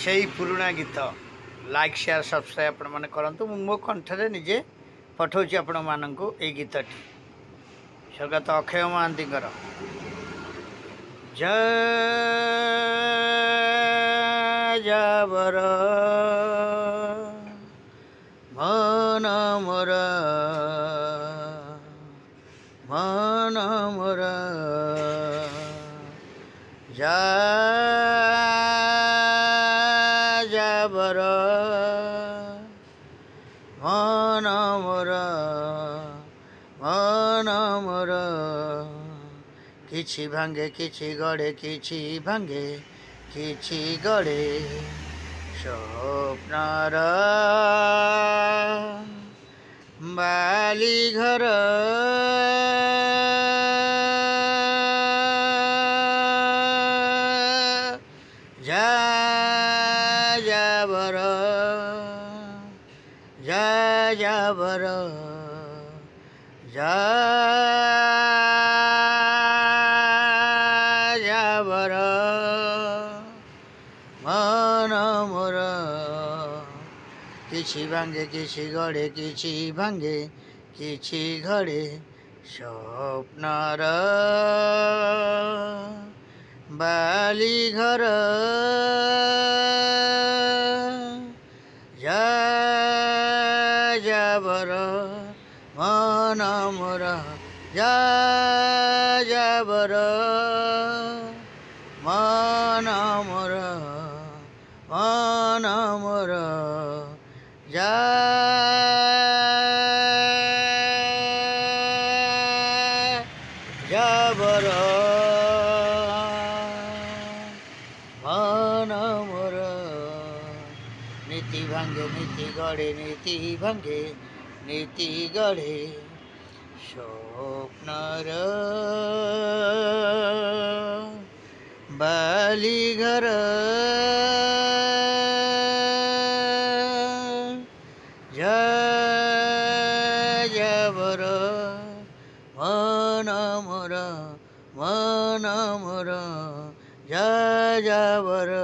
से पुराणा गीत लाइक शेयर सब्सक्राइब आपण मैंने करूँ मो कंठरे निजे पठाऊँ आपण मानक ये गीतटी स्वर्गत अक्षय महांती जाबर मन मोर जाबर मन मोर किछि भांगे किछि गड़े किछि भांगे किछि गड़े स्वप्नर बाली घर जाबर जाबर जाबर मन मोर किछि भांगे किछि गड़े किछि भांगे किछि घड़े स्वप्नर बाली घर जाबर मन मोर जाबर मन मोर जाबर मन मोर नीति भांगे नीति गड़े नीति भांगे नीति गड़े स्वप्नर बाली घर जाबर मन मोर जाबर